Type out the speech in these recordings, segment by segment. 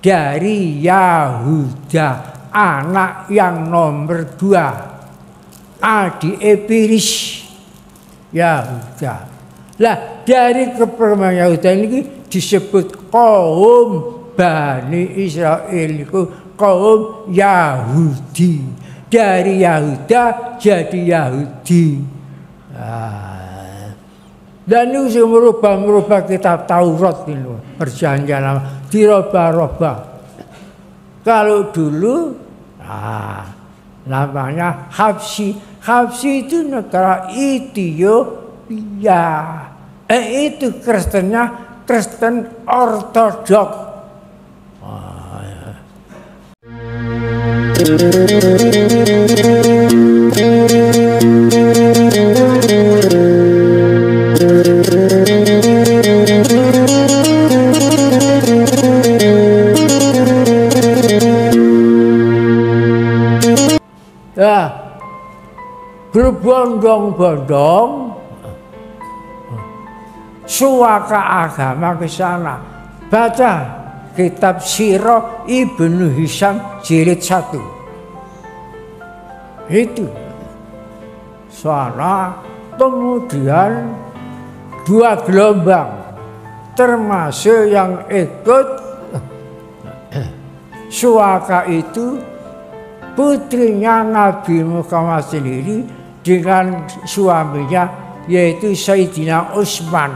dari Yahuda, anak yang nomor 2, adik Epiris Yahuda. Lah dari keperluan Yahuda ini disebut kaum Bani Israel itu kaum Yahudi. Dari Yahuda jadi Yahudi. Dan itu merubah kitab Taurat ini, perjanjian lama, dirubah-rubah. Kalau dulu, namanya Habsyi. Habsyi itu negara Ethiopia. Itu Kristennya Kristen Ortodok. Berbondong-bondong suaka agama ke sana. Baca kitab Sirah Ibnu Hisham jilid 1. Itu sana kemudian 2 gelombang, termasuk yang ikut suaka itu putrinya Nabi Muhammad sendiri dengan suaminya yaitu Sayyidina Utsman.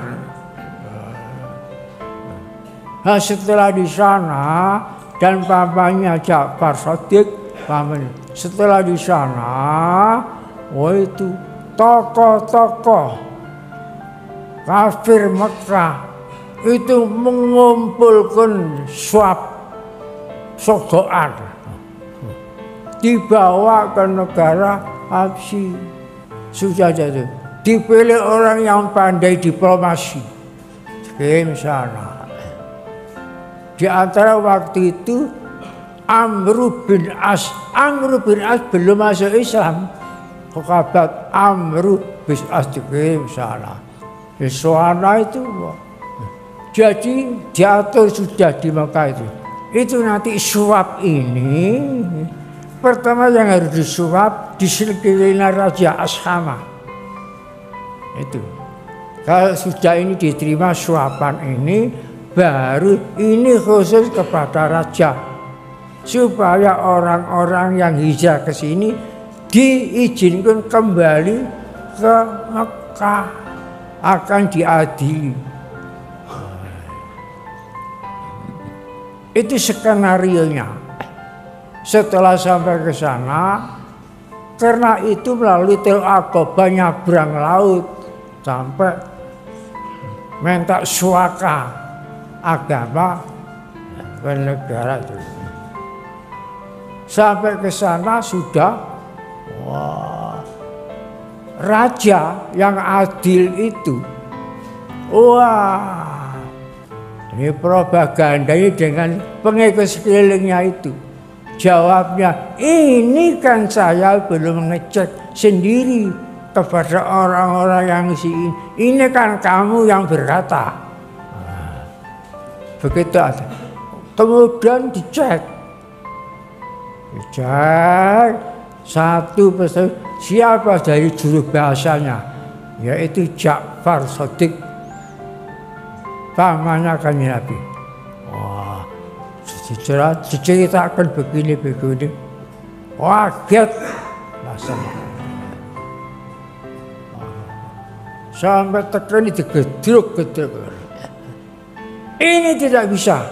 Nah, setelah di sana dan papanya Ja'far Shadiq, setelah di sana, itu tokoh-tokoh kafir Mekah itu mengumpulkan sogoan, dibawa ke negara Habsyi. Sudah jatuh, dipilih orang yang pandai diplomasi ke sana. Di antara waktu itu Amr bin As belum masuk Islam. Kekabat Amr bin As dikirim sana. Di sana itu, jadi diatur sudah di Mekah itu. Itu nanti suap ini. Pertama yang harus disuap diselidiki Raja Ashama. Itu. Kalau sudah ini diterima suapan ini, baru ini khusus kepada raja. Supaya orang-orang yang hijrah ke sini diizinkan kembali ke Mekah, akan diadili. Itu skenarionya. Setelah sampai ke sana, karena itu melalui Tel Aqaba nyabrang laut sampai minta suaka agama ke negara itu. Sampai ke sana sudah, raja yang adil itu, ini propagandanya dengan pengikut sekelilingnya itu. Jawabnya, ini kan saya belum ngecek sendiri kepada orang-orang yang sini. Ini kan kamu yang berkata. Begitu aja. Kemudian dicek satu persatu siapa dari juru bahasanya, yaitu Ja'far Shadiq, pamannya kan Nabi. Diceritakan begini. Kaget sampai tekan digedruk. Ini tidak bisa,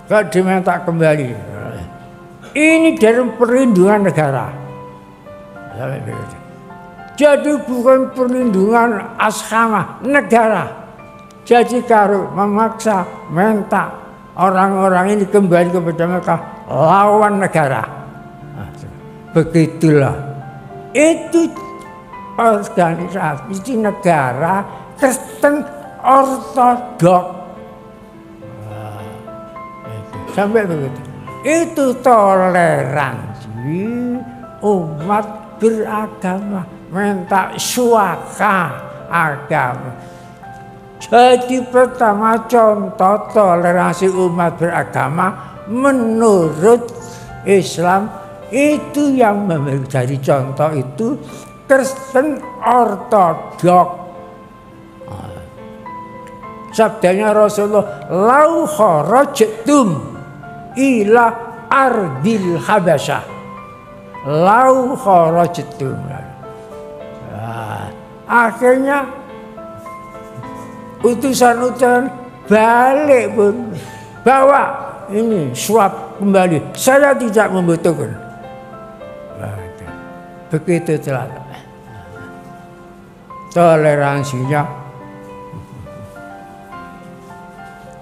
gak diminta kembali. Ini dari perlindungan negara. Jadi bukan perlindungan Ashama, negara. Jadi kalau memaksa minta orang-orang ini kembali kepada mereka, lawan negara. Begitulah. Itu organisasi negara Kristen Ortodok. Sampai begitu. Itu toleransi umat beragama, minta suaka agama. Jadi pertama contoh toleransi umat beragama menurut Islam itu yang menjadi contoh itu Kristen Ortodok. Sabdanya Rasulullah, lau kharajtum ila ardil habasyah, lau kharajtum. Akhirnya utusan-utusan balik pun bawa ini suap kembali. Saya tidak membutuhkan. Begitu telah toleransinya,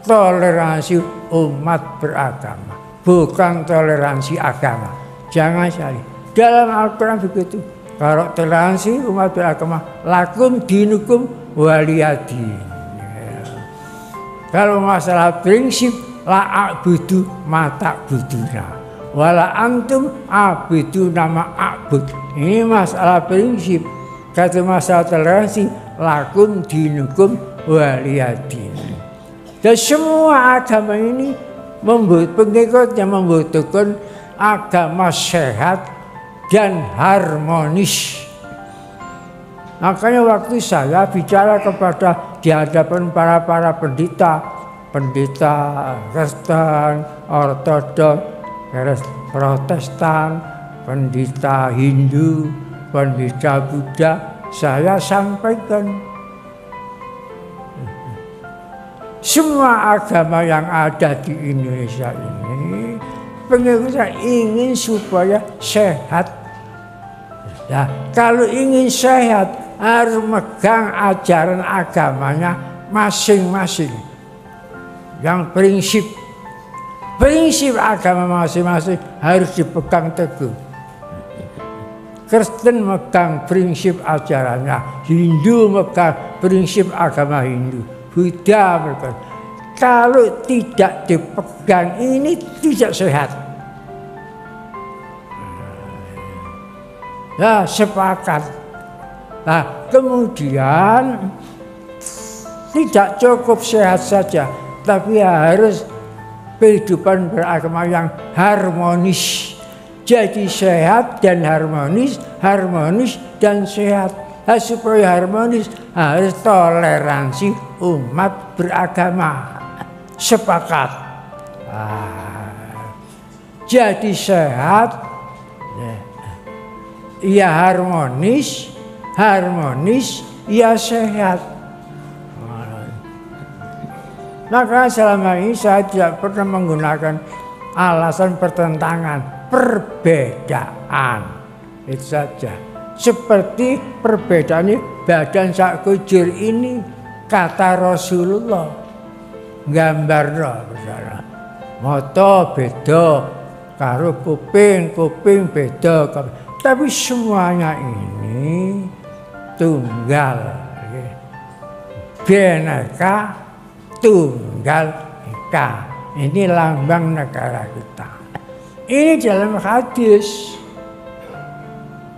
toleransi umat beragama, bukan toleransi agama. Jangan salah. Dalam Al-Quran begitu. Kalau toleransi umat beragama, lakum dinukum waliyadin. Kalau masalah prinsip, la a'budu mata buduna, wala antum a'budu nama a'bud. Ini masalah prinsip. Kata masalah toleransi, lakum dinukum waliyadin. Dan semua agama ini pengikutnya membutuhkan agama sehat dan harmonis. Makanya waktu saya bicara kepada di hadapan para pendeta Kristen, Ortodok, Protestan, pendeta Hindu, pendeta Buddha, saya sampaikan semua agama yang ada di Indonesia ini pengikutnya ingin supaya sehat. Nah, kalau ingin sehat harus megang ajaran agamanya masing-masing. Yang prinsip agama masing-masing harus dipegang teguh. Kristen megang prinsip ajarannya, Hindu megang prinsip agama Hindu, Buddha megang. Kalau tidak dipegang ini tidak sehat. Ya, sepakat. Nah, kemudian tidak cukup sehat saja, tapi harus kehidupan beragama yang harmonis. Jadi sehat dan harmonis, harmonis dan sehat. Nah, supaya harmonis harus toleransi umat beragama. Sepakat. Jadi sehat, ya harmonis, ya sehat. Maka selama ini saya tidak pernah menggunakan alasan pertentangan, perbedaan. Itu saja. Seperti perbedaan ini badan sak kujur ini kata Rasulullah. Gambar misalnya. Mata beda karo kuping beda. Tapi semuanya ini tunggal. Bhinneka Tunggal Ika. Ini lambang negara kita. Ini dalam hadis.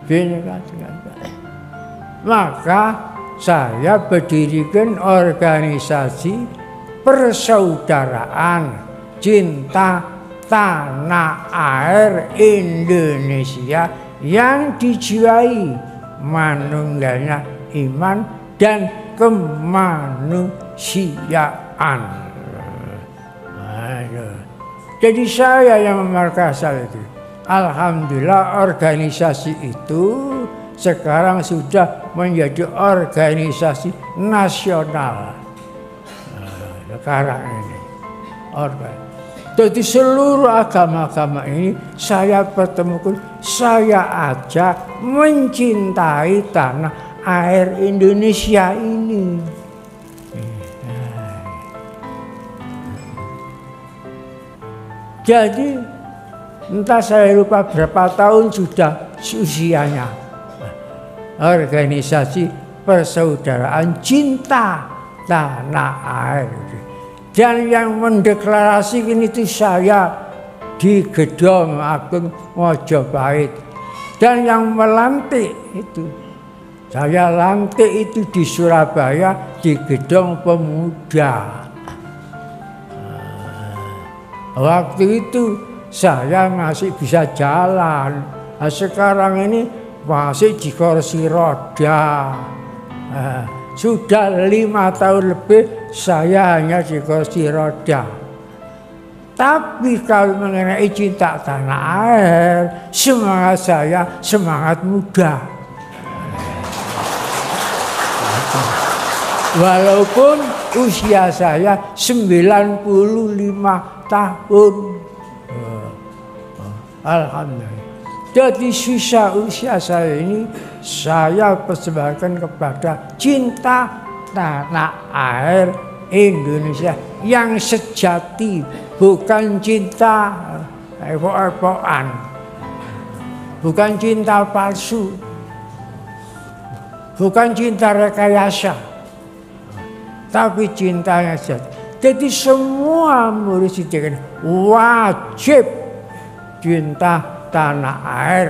Bhinneka Tunggal Ika. Maka saya berdirikan organisasi persaudaraan cinta tanah air Indonesia yang dijiwai manunggalnya iman dan kemanusiaan. Jadi saya yang memarkasal itu. Alhamdulillah organisasi itu sekarang sudah menjadi organisasi nasional. Sekarang ini jadi seluruh agama-agama ini saya pertemukan, saya ajak mencintai tanah air Indonesia ini. Jadi entah saya lupa berapa tahun sudah usianya organisasi persaudaraan cinta tanah air. Dan yang mendeklarasikan itu saya di Gedung Agung Mojopahit. Dan yang melantik itu Saya lantik itu di Surabaya di Gedung Pemuda. Waktu itu saya masih bisa jalan. Nah, sekarang ini masih di kursi roda. Sudah 5 tahun lebih saya hanya di kursi roda. Tapi kalau mengenai cinta tanah air, semangat saya semangat muda. Walaupun usia saya 95 tahun. Alhamdulillah. Jadi sisa usia saya ini saya persembahkan kepada cinta tanah air Indonesia yang sejati, bukan cinta epok-epokan, bukan cinta palsu, bukan cinta rekayasa, tapi cintanya sejati. Jadi semua murid siddiqin wajib cinta tanah air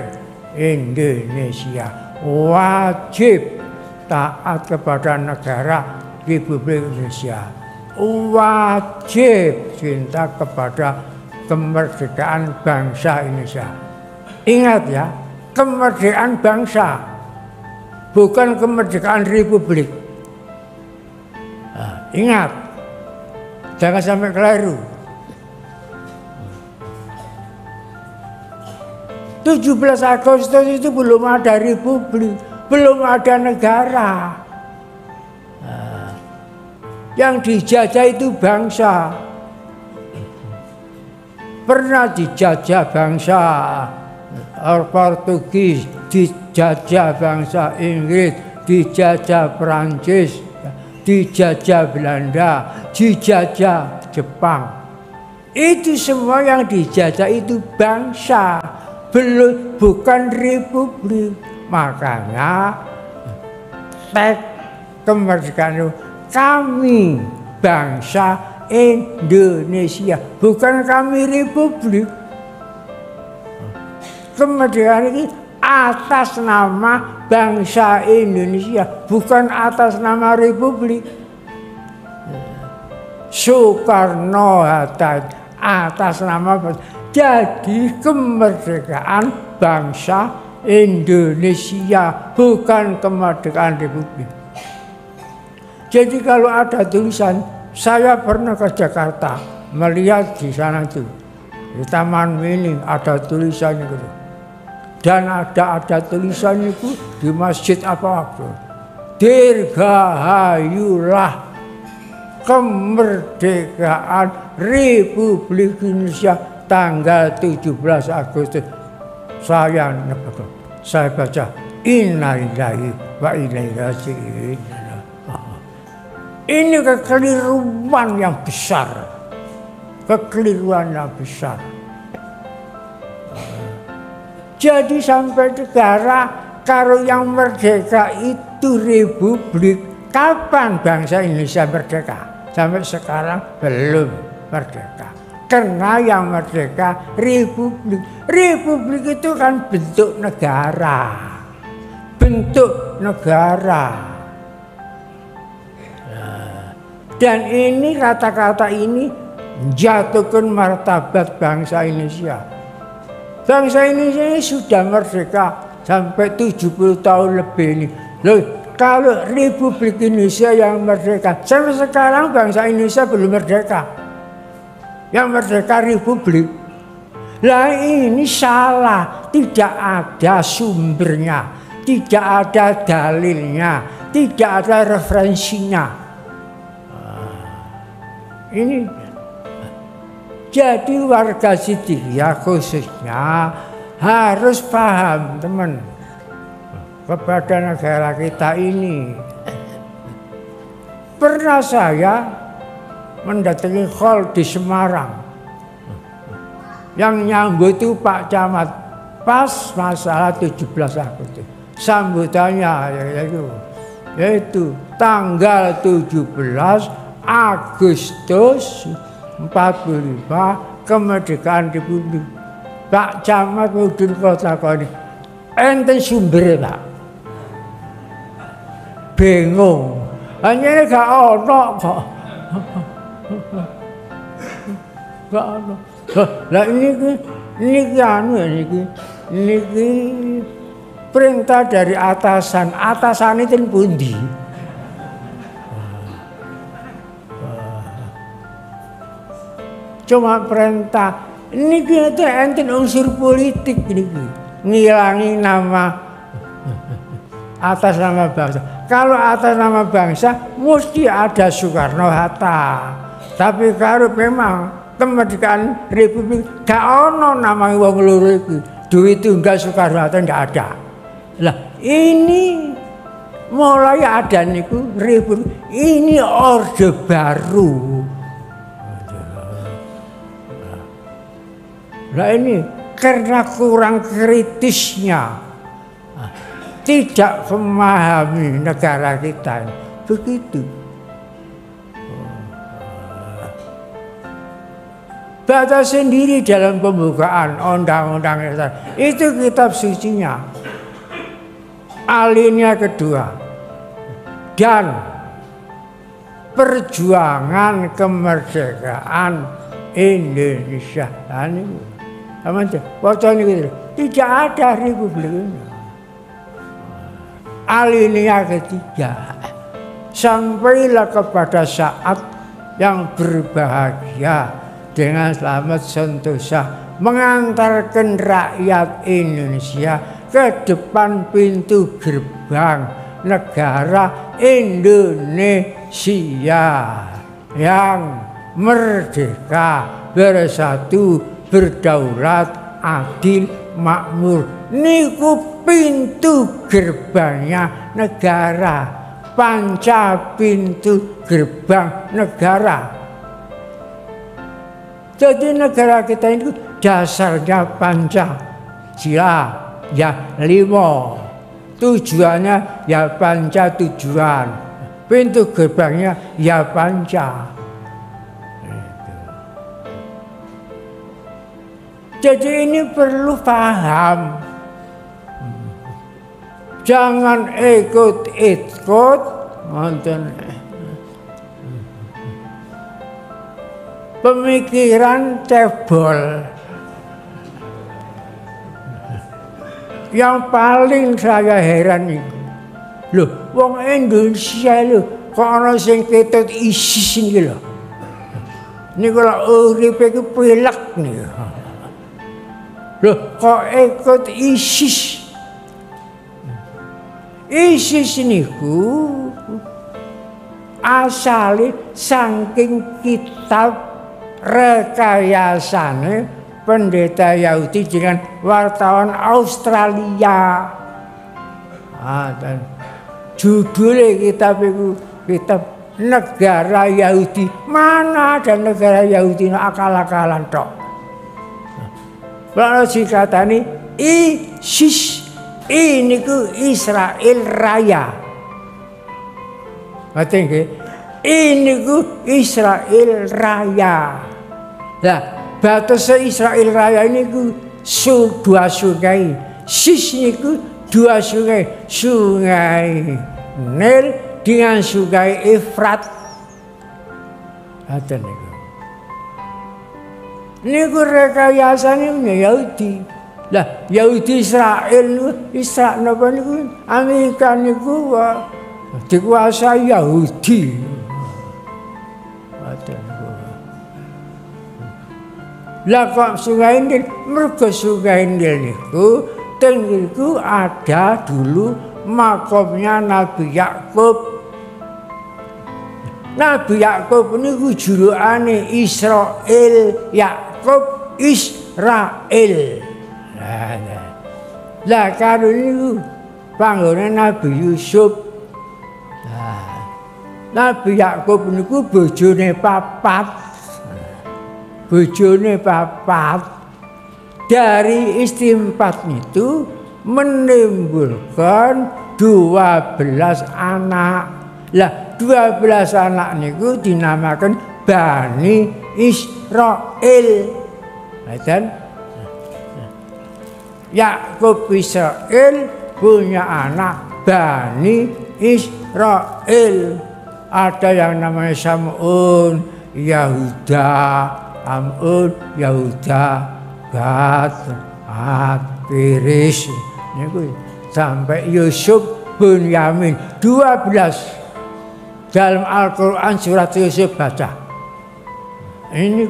Indonesia, wajib taat kepada negara Republik Indonesia, wajib cinta kepada kemerdekaan bangsa Indonesia. Ingat ya, kemerdekaan bangsa, bukan kemerdekaan Republik. Nah, ingat, jangan sampai keliru. 17 Agustus itu belum ada republik, belum ada negara. Yang dijajah itu bangsa. Pernah dijajah bangsa Portugis, dijajah bangsa Inggris, dijajah Perancis, dijajah Belanda, dijajah Jepang. Itu semua yang dijajah itu bangsa, bukan republik. Makanya teks kemerdekaan itu kami bangsa Indonesia, bukan kami republik. Kemerdekaan ini atas nama bangsa Indonesia, bukan atas nama republik. Soekarno-Hatta atas nama bangsa. Jadi kemerdekaan bangsa Indonesia, bukan kemerdekaan republik. Jadi kalau ada tulisan, saya pernah ke Jakarta melihat di sana tuh di Taman Mini ada tulisan itu, dan ada tulisan itu di masjid apa waktu, dirgahayulah kemerdekaan Republik Indonesia tanggal 17 Agustus. Saya baca innalillahi wa inna ilaihi raji'un. Ini kekeliruan yang besar, kekeliruan yang besar. Jadi sampai negara, kalau yang merdeka itu republik, kapan bangsa Indonesia merdeka? Sampai sekarang belum merdeka. Karena yang merdeka republik. Republik itu kan bentuk negara. Bentuk negara. Dan ini kata-kata ini menjatuhkan martabat bangsa Indonesia. Bangsa Indonesia ini sudah merdeka sampai 70 tahun lebih ini. Loh, kalau Republik Indonesia yang merdeka, sampai sekarang bangsa Indonesia belum merdeka. Yang merdeka Republik. Lah ini salah, tidak ada sumbernya, tidak ada dalilnya, tidak ada referensinya. Ini jadi warga Siddiqiyah khususnya harus paham, teman, kepada negara kita ini. Pernah saya mendatangi hall di Semarang, yang nyambut itu Pak Camat pas masalah 17 Agustus. Sambutannya yaitu tanggal 17 Agustus 45 kemerdekaan Republik. Pak Camat Mudin Kota Koni, enten sumbernya Pak. bingung. Hanya gak ono kok. Gak ono. Lah ini anu niki perintah dari atasan. Atasan itu pundi? Cuma perintah. Niki itu enten unsur politik niki. Ngilangi nama atas nama bangsa. Kalau atas nama bangsa mesti ada Soekarno-Hatta. Tapi kalau memang kemerdekaan Republik gak ono nama wong loro iki. Duit tunggal Soekarno-Hatta ndak ada. Lah ini mulai ada niku Republik. Ini orde baru. Lah ini karena kurang kritisnya, tidak memahami negara kita, begitu. Baca sendiri dalam pembukaan undang-undang itu kitab sucinya. Alinea kedua dan perjuangan kemerdekaan Indonesia. Apa aja? Wacana gitu. Tidak ada republik ini. Alinea ketiga. Sampailah kepada saat yang berbahagia dengan selamat sentosa mengantarkan rakyat Indonesia ke depan pintu gerbang negara Indonesia yang merdeka, bersatu, berdaulat, adil, makmur. Niku pintu gerbangnya negara, panca pintu gerbang negara. Jadi negara kita itu dasarnya Pancasila, ya 5. Tujuannya ya panca tujuan. Pintu gerbangnya ya panca. Jadi ini perlu paham. Jangan ikut-ikut pemikiran cebol. Yang paling saya heran itu, loh, wong Indonesia lho, kok ana sing ketut ISIS iki lho. Niku lak uripe iki pilek niku. Loh, kok ikut ISIS? ISIS niku asale saking kitab rekayasane pendeta Yahudi dengan wartawan Australia. Dan judulnya kitab itu kitab Negara Yahudi. Mana ada negara Yahudi akal-akalan tok. Kalau dikatani ISIS, ini ku Israel Raya. Ini ku Israel Raya. Nah, batas Israel Raya ini ku dua sungai. Sis ini ku dua sungai. Sungai Nil dengan sungai Efrat. Ada nih. Niku rekayasane Yahudi. Lah Yahudi Israel napa niku Amerika niku dikuasai Yahudi. Lah kok Sungai Nil, mergo Sungai Nil niku teng niku ada dulu makomnya Nabi Yakub. Nabi Yakub niku juluane Israel, Yakub Israel. Lah karo niku panggone Nabi Yusuf. Nabi Yakub niku bojone papat. Bojone papat. Dari istri 4 itu menimbulkan 12 anak. Lah 12 anak niku dinamakan Bani Israel. Dan Yakub Israel punya anak Bani Israel. Ada yang namanya Samun, Yahuda, Amun, Yahuda, Gad, Peres, sampai Yusuf, Bunyamin, 12 dalam Al-Quran surat Yusuf baca. Ini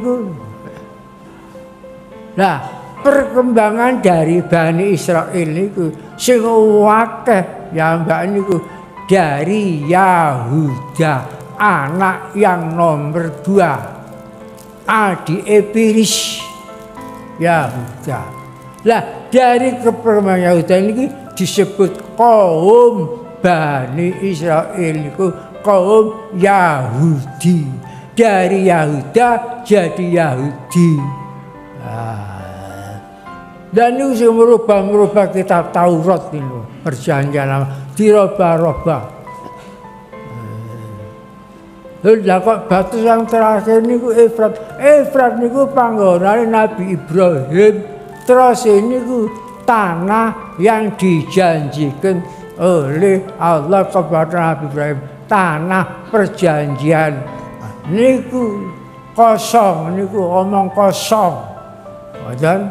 nah, perkembangan dari Bani Israel niku sing akeh ya mbak niku dari Yahuda, anak yang nomor 2, adik Peres Yahuda. Lah dari perkembangan Yahuda ini disebut kaum Bani Israel niku kaum Yahudi. Dari Yahuda jadi Yahudi. Dan itu merubah kitab Taurat itu, perjanjian lama dirubah-rubah. Lah kok batu yang terakhir niku Efrat niku panggonane Nabi Ibrahim. Terus ini tanah yang dijanjikan oleh Allah kepada Nabi Ibrahim, tanah perjanjian. Niku kosong, niku omong kosong. Dan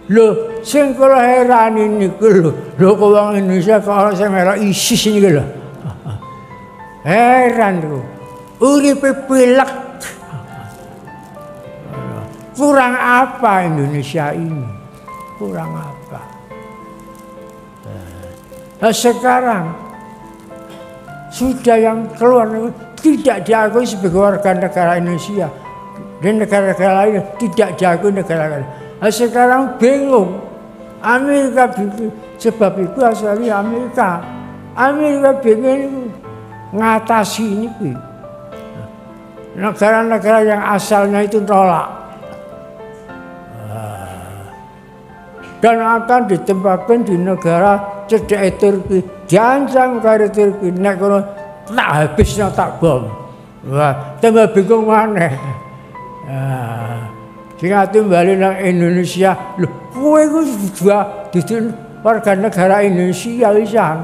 lho, sing kula heran niku lho kok wong Indonesia kok ana sing melok ISIS niku lho. Heran niku. Uripe pilek. Kurang apa Indonesia ini? Kurang apa? Nah, sekarang sudah yang keluar tidak diakui sebagai warga negara Indonesia, dan negara-negara lain tidak diakui negara lain. Nah, sekarang bingung. Amerika bingung, sebab itu asalnya Amerika bingung ngatasi ini. Negara-negara yang asalnya itu tolak dan akan ditempatkan di negara cedek Turki, jancang karo Turki, nek kono tak habisnya tak bom. Wah, tambah bingung maneh. Sing ati bali nang Indonesia, lho kowe iku juga dadi warga negara Indonesia wisan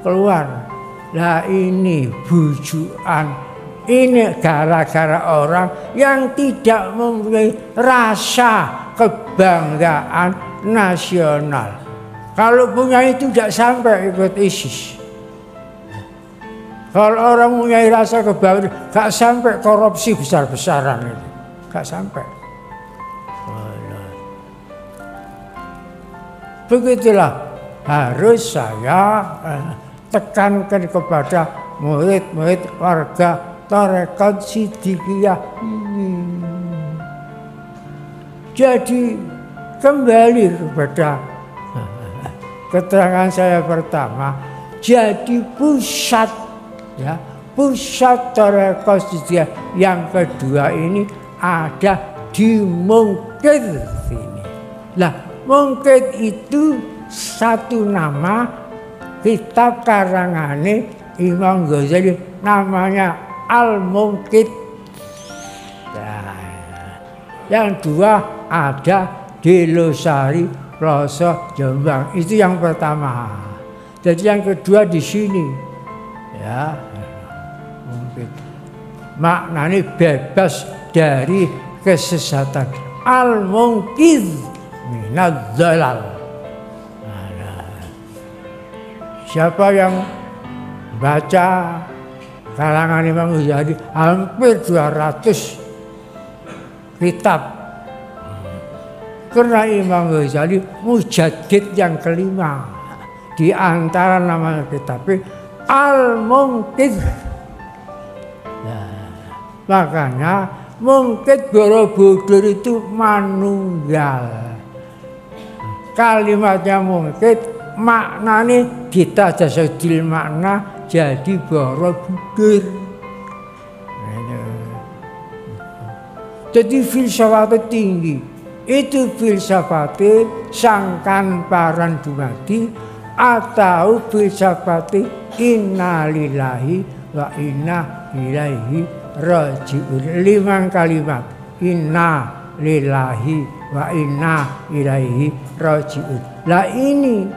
keluar. Lah ini bujukan. Ini gara-gara orang yang tidak mempunyai rasa kebanggaan nasional. Kalau punya itu tidak sampai ikut ISIS. Kalau orang punya rasa kebanggaan, gak sampai korupsi besar-besaran itu, gak sampai. Begitulah harus saya tekankan kepada murid-murid warga Tarekat Siddiqiyah ini. Jadi kembali kepada keterangan saya pertama, jadi pusat ya, pusat Tarekat Siddiqiyah yang kedua ini ada di Mungkid ini. Lah, Mungkid itu satu nama kitab karangane Imam Ghazali namanya Al-Mungkid. Nah, yang dua ada di Losari Ploso Jombang. Itu yang pertama. Jadi yang kedua di sini. Ya. Mungkin maknanya bebas dari kesesatan. Al-Mungkid minadz dzalal. Siapa yang baca kalangan Imam Ghazali hampir 200 kitab. Karena Imam Ghazali mujaddid yang kelima. Di antara nama kitabnya Al-Mungkid. Nah, makanya Mungkid Borobudur itu manunggal. Kalimatnya Mungkid maknanya kita jasadil makna jadi Borobudur. Jadi filsafatnya tinggi. Itu filsafatnya sangkan paran dumadi atau filsafatnya inna lillahi wa inna ilaihi raji'un. 5 kalimat. Inna lillahi wa inna ilaihi raji'un. Lah ini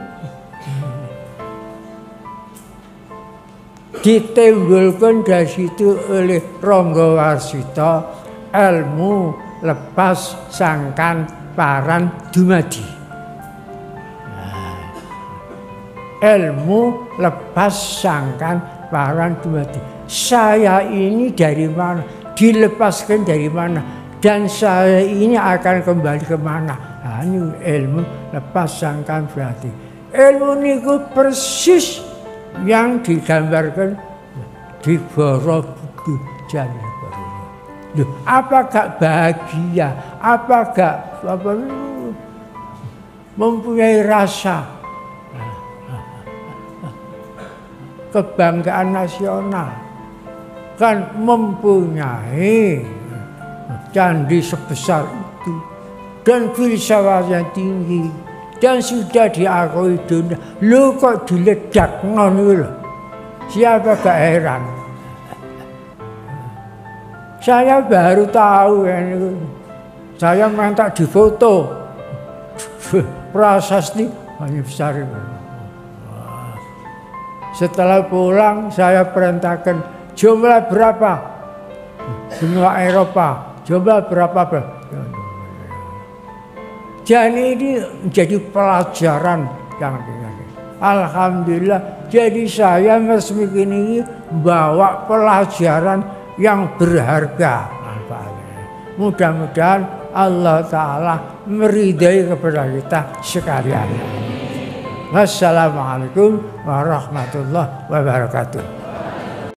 ditimbulkan dari situ oleh Rangga Warsita, ilmu lepas sangkan paran dumadi. Ilmu lepas sangkan paran dumadi. Saya ini dari mana? Dilepaskan dari mana? Dan saya ini akan kembali kemana? Nah, ini ilmu lepas sangkan berarti. Ilmu niku persis yang digambarkan di Borobudur Jaya. Loh, apa gak bahagia? Apa gak mempunyai rasa kebanggaan nasional? Kan mempunyai candi sebesar itu dan filsafat yang tinggi dan sudah diakui dunia. Lu kok diledak ngono lho. Siapa gak heran? Saya baru tahu ini. Saya minta difoto. Prasasti hanya besar. Setelah pulang saya perintahkan jumlah berapa? Benua Eropa. Jumlah berapa? Dan ini menjadi pelajaran yang alhamdulillah. Jadi saya resmi ini bawa pelajaran yang berharga. Mudah-mudahan Allah Ta'ala meridai kepada kita sekalian. Wassalamualaikum warahmatullahi wabarakatuh.